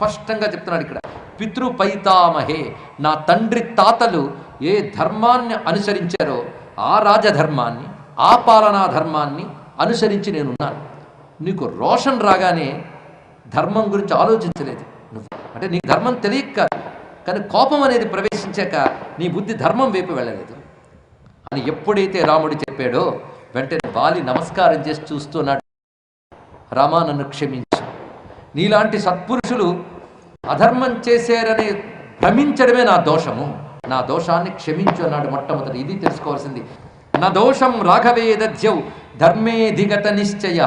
స్పష్టంగా చెప్తున్నాడు ఇక్కడ. పితృపైతామహే, నా తండ్రి తాతలు ఏ ధర్మాన్ని అనుసరించారో ఆ రాజధర్మాన్ని, ఆ పాలనా ధర్మాన్ని అనుసరించి నేనున్నాను. నీకు రోషన్ రాగానే ధర్మం గురించి ఆలోచించలేదు నువ్వు. అంటే నీకు ధర్మం తెలియక కాదు, కానీ కోపం అనేది ప్రవేశించాక నీ బుద్ధి ధర్మం వైపు వెళ్ళలేదు అని ఎప్పుడైతే రాముడు చెప్పాడో వెంటనే వాలి నమస్కారం చేసి చూస్తున్నాడు. రామా, నన్ను క్షమించు. నీలాంటి సత్పురుషులు అధర్మం చేశారని భ్రమించడమే నా దోషము, నా దోషాన్ని క్షమించు అన్నాడు మొట్టమొదటి. ఇది తెలుసుకోవాల్సింది. నా దోషం రాఘవే దధ్యౌ ధర్మేధిగత నిశ్చయ.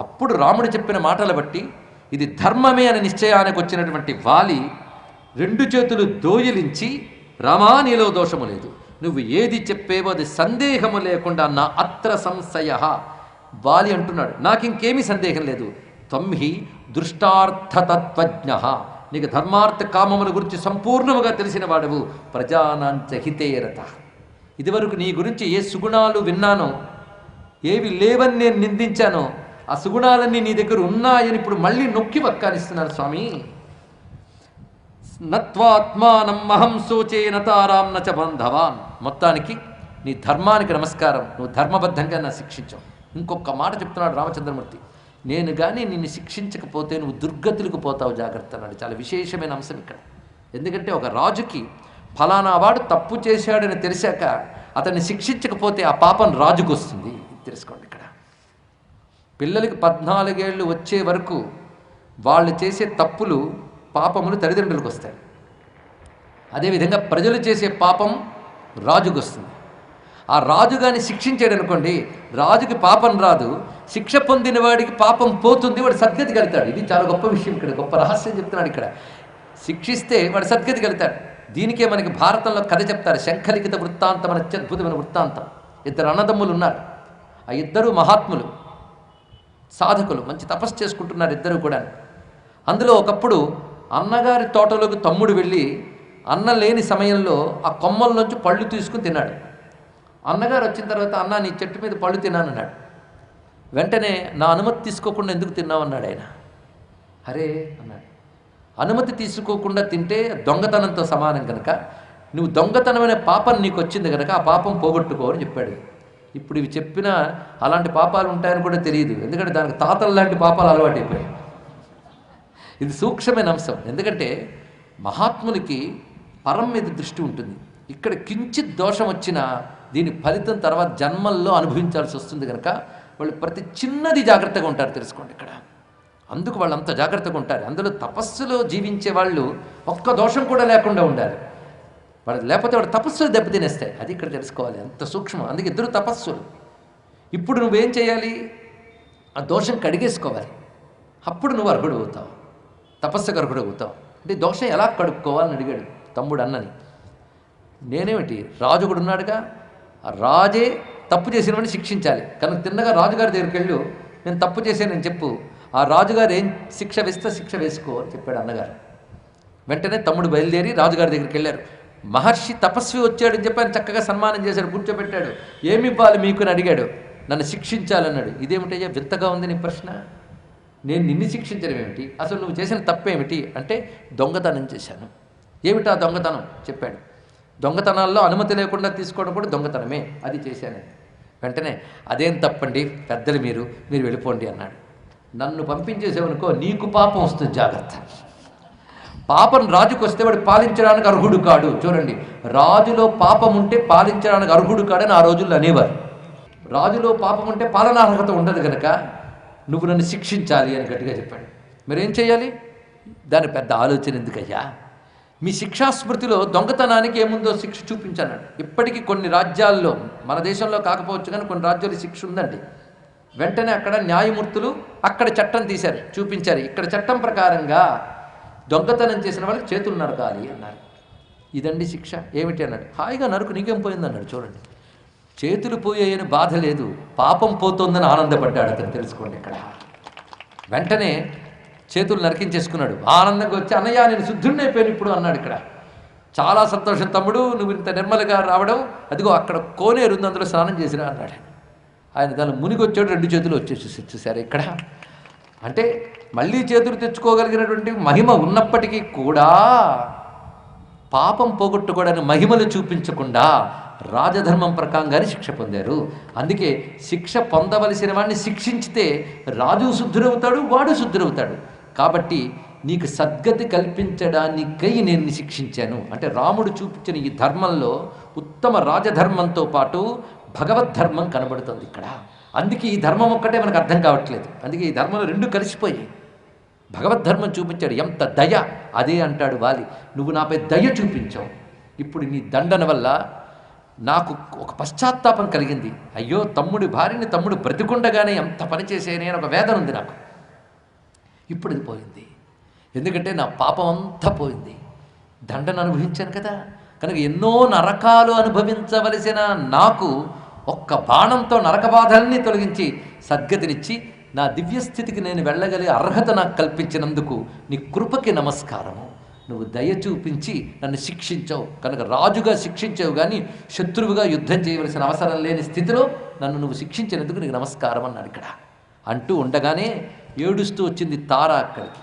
అప్పుడు రాముడు చెప్పిన మాటలు బట్టి ఇది ధర్మమే అని నిశ్చయానికి వచ్చినటువంటి వాలి రెండు చేతులు దోయిలించి, రామా, నీలో దోషము లేదు, నువ్వు ఏది చెప్పేవో అది సందేహము లేకుండా నా అత్ర సంశయ. వాలి అంటున్నాడు, నాకు ఇంకేమీ సందేహం లేదు. త్వమ్హి దృష్టార్థతత్వజ్ఞ, నీకు ధర్మార్థ కామముల గురించి సంపూర్ణముగా తెలిసిన వాడవు. ప్రజానాంచ హితేరత, ఇదివరకు నీ గురించి ఏ సుగుణాలు విన్నానో, ఏవి లేవని నేను నిందించానో ఆ సుగుణాలన్నీ నీ దగ్గర ఉన్నాయని ఇప్పుడు మళ్ళీ నొక్కి వక్కానిస్తున్నాను స్వామి. నత్వాత్మానం మహం శోచే నతారాం నచ బంధవాన్. మొత్తానికి నీ ధర్మానికి నమస్కారం, నువ్వు ధర్మబద్ధంగా నా శిక్షించావు. ఇంకొక మాట చెప్తున్నాడు రామచంద్రమూర్తి, నేను కానీ నిన్ను శిక్షించకపోతే నువ్వు దుర్గతులకు పోతావు, జాగ్రత్త అన్నాడు. చాలా విశేషమైన అంశం ఇక్కడ. ఎందుకంటే ఒక రాజుకి ఫలానా వాడు తప్పు చేశాడని తెలిసాక అతన్ని శిక్షించకపోతే ఆ పాపం రాజుకు వస్తుంది. తెలుసుకోండి. ఇక్కడ పిల్లలకి 14 ఏళ్ళు వచ్చే వరకు వాళ్ళు చేసే తప్పులు, పాపములు తల్లిదండ్రులకు వస్తాయి. అదేవిధంగా ప్రజలు చేసే పాపం రాజుకు వస్తుంది. ఆ రాజు కానీ శిక్షించాడు అనుకోండి, రాజుకి పాపం రాదు, శిక్ష పొందిన వాడికి పాపం పోతుంది, వాడు సద్గతికి వెళ్తాడు. ఇది చాలా గొప్ప విషయం. ఇక్కడ గొప్ప రహస్యం చెప్తున్నాడు. ఇక్కడ శిక్షిస్తే వాడు సద్గతికి వెళ్తాడు. దీనికే మనకి భారతంలో కథ చెప్తారు, శంఖలిఖిత వృత్తాంతం అని అత్యద్భుతమైన వృత్తాంతం. 2 అన్నదమ్ములు ఉన్నారు. ఆ 2 మహాత్ములు, సాధకులు, మంచి తపస్సు చేసుకుంటున్నారు 2 కూడా. అందులో ఒకప్పుడు అన్నగారి తోటలోకి తమ్ముడు వెళ్ళి అన్న లేని సమయంలో ఆ కొమ్మల్లోంచి పళ్ళు తీసుకుని తిన్నాడు. అన్నగారు వచ్చిన తర్వాత, అన్న నీ చెట్టు మీద పళ్ళు తిన్నాను అన్నాడు. వెంటనే నా అనుమతి తీసుకోకుండా ఎందుకు తిన్నావు అన్నాడు ఆయన. అరే అన్నాడు, అనుమతి తీసుకోకుండా తింటే దొంగతనంతో సమానం కనుక, నువ్వు దొంగతనం అనే పాపం నీకు వచ్చింది కనుక ఆ పాపం పోగొట్టుకో అని చెప్పాడు. ఇప్పుడు ఇవి చెప్పినా అలాంటి పాపాలు ఉంటాయని కూడా తెలియదు, ఎందుకంటే దానికి తాతలు లాంటి పాపాలు అలవాటైపోయాయి. ఇది సూక్ష్మమైన అంశం. ఎందుకంటే మహాత్ములకి పరం మీద దృష్టి ఉంటుంది. ఇక్కడ కించిత్ దోషం వచ్చినా దీని ఫలితం తర్వాత జన్మల్లో అనుభవించాల్సి వస్తుంది కనుక వాళ్ళు ప్రతి చిన్నది జాగ్రత్తగా ఉంటారు. తెలుసుకోండి ఇక్కడ. అందుకు వాళ్ళు అంత జాగ్రత్తగా ఉంటారు. అందులో తపస్సులో జీవించే వాళ్ళు ఒక్క దోషం కూడా లేకుండా ఉండాలి. వాడు లేకపోతే వాడు తపస్సులు దెబ్బతినేస్తాయి. అది ఇక్కడ తెలుసుకోవాలి, అంత సూక్ష్మం. అందుకే 2 తపస్సులు. ఇప్పుడు నువ్వేం చేయాలి? ఆ దోషం కడిగేసుకోవాలి. అప్పుడు నువ్వు అర్హుడు అవుతావు, తపస్సుకు అర్హుడు అవుతావు. అంటే దోషం ఎలా కడుక్కోవాలని అడిగాడు తమ్ముడు అన్నని. నేనేమిటి, రాజు కూడా ఉన్నాడుగా, ఆ రాజే తప్పు చేసినవని శిక్షించాలి కనుక తిన్నగా రాజుగారి దగ్గరికి వెళ్ళు, నేను తప్పు చేశానని చెప్పు, ఆ రాజుగారు ఏం శిక్ష వేస్తే శిక్ష వేసుకో అని చెప్పాడు అన్నగారు. వెంటనే తమ్ముడు బయలుదేరి రాజుగారి దగ్గరికి వెళ్ళారు. మహర్షి తపస్వి వచ్చాడని చెప్పి ఆయన చక్కగా సన్మానం చేశాడు, కూర్చోబెట్టాడు. ఏమి ఇవ్వాలి మీకు అని అడిగాడు. నన్ను శిక్షించాలన్నాడు. ఇదేమిటయ్యా వింతగా ఉంది నీ ప్రశ్న, నేను నిన్ను శిక్షించడం ఏమిటి, అసలు నువ్వు చేసిన తప్పేమిటి అంటే, దొంగతనం చేశాను. ఏమిటా దొంగతనం చెప్పాడు. దొంగతనాల్లో అనుమతి లేకుండా తీసుకోవడం కూడా దొంగతనమే, అది చేశాను. వెంటనే అదేం తప్పండి, పెద్దలు మీరు వెళ్ళిపోండి అన్నాడు. నన్ను పంపించేసేవనుకో నీకు పాపం వస్తుంది, జాగ్రత్త. పాపం రాజుకు వస్తే వాడు పాలించడానికి అర్హుడు కాడు. చూడండి, రాజులో పాపం ఉంటే పాలించడానికి అర్హుడు కాడని ఆ రోజుల్లో అనేవారు. రాజులో పాపం ఉంటే పాలనార్హత ఉండదు కనుక నువ్వు నన్ను శిక్షించాలి అని గట్టిగా చెప్పాడు. మరేం చేయాలి? దాని పెద్ద ఆలోచన ఎందుకయ్యా, మీ శిక్షాస్మృతిలో దొంగతనానికి ఏముందో శిక్ష చూపించన్నాడు. ఇప్పటికీ కొన్ని రాజ్యాల్లో, మన దేశంలో కాకపోవచ్చు కానీ కొన్ని రాజ్యాల్లో శిక్ష ఉందండి. వెంటనే అక్కడ న్యాయమూర్తులు అక్కడ చట్టం తీశారు, చూపించారు. ఇక్కడ చట్టం ప్రకారంగా దొంగతనం చేసిన వాళ్ళకి చేతులు నరకాలి అన్నారు. ఇదండి శిక్ష. ఏమిటి అన్నాడు. హాయిగా నరుకు, నీకేం పోయింది అన్నాడు. చూడండి, చేతులు పోయాయని బాధ లేదు, పాపం పోతోందని ఆనందపడ్డాడు అతను. తెలుసుకోండి ఇక్కడ. వెంటనే చేతులు నరికించేసుకున్నాడు. ఆనందంగా వచ్చి, అన్నయ్య నేను శుద్ధుడిని అయిపోయాను ఇప్పుడు అన్నాడు. ఇక్కడ చాలా సంతోషం తమ్ముడు, నువ్వు ఇంత నిర్మలగా రావడం, అదిగో అక్కడ కోనేరు ఉంది, అందులో స్నానం చేసిరా అన్నాడు. ఆయన దాన్ని మునిగొచ్చాడు, 2 చేతులు వచ్చేసి చూసారు. ఇక్కడ అంటే మళ్ళీ చేతులు తెచ్చుకోగలిగినటువంటి మహిమ ఉన్నప్పటికీ కూడా పాపం పోగొట్టుకోవడానికి మహిమలు చూపించకుండా రాజధర్మం ప్రకారంగానే శిక్ష పొందారు. అందుకే శిక్ష పొందవలసిన వాడిని శిక్షించితే రాజు శుద్ధుడవుతాడు, వాడు శుద్ధుడవుతాడు. కాబట్టి నీకు సద్గతి కల్పించడానికై నేను శిక్షించాను. అంటే రాముడు చూపించిన ఈ ధర్మంలో ఉత్తమ రాజధర్మంతో పాటు భగవద్ధర్మం కనబడుతుంది ఇక్కడ. అందుకే ఈ ధర్మం ఒక్కటే మనకు అర్థం కావట్లేదు. అందుకే ఈ ధర్మంలో రెండు కలిసిపోయాయి. భగవద్ధర్మం చూపించాడు, ఎంత దయ. అదే అంటాడు వాలి, నువ్వు నాపై దయ చూపించావు. ఇప్పుడు నీ దండన వల్ల నాకు ఒక పశ్చాత్తాపం కలిగింది. అయ్యో, తమ్ముడి భార్యని తమ్ముడు బ్రతికుండగానే ఎంత పనిచేసేనే అని ఒక వేదన ఉంది నాకు. ఇప్పుడు ఇది పోయింది. ఎందుకంటే నా పాపం అంతా పోయింది. దండన అనుభవించాను కదా. కనుక ఎన్నో నరకాలు అనుభవించవలసిన నాకు ఒక్క బాణంతో నరక బాధల్ని తొలగించి సద్గతినిచ్చి నా దివ్యస్థితికి నేను వెళ్ళగలిగే అర్హత నాకు కల్పించినందుకు నీ కృపకి నమస్కారము. నువ్వు దయ చూపించి నన్ను శిక్షించావు కనుక రాజుగా శిక్షించావు, కానీ శత్రువుగా యుద్ధం చేయవలసిన అవసరం లేని స్థితిలో నన్ను నువ్వు శిక్షించినందుకు నీకు నమస్కారం అన్నాడు ఇక్కడ. అంటూ ఉండగానే ఏడుస్తూ వచ్చింది తార అక్కడికి.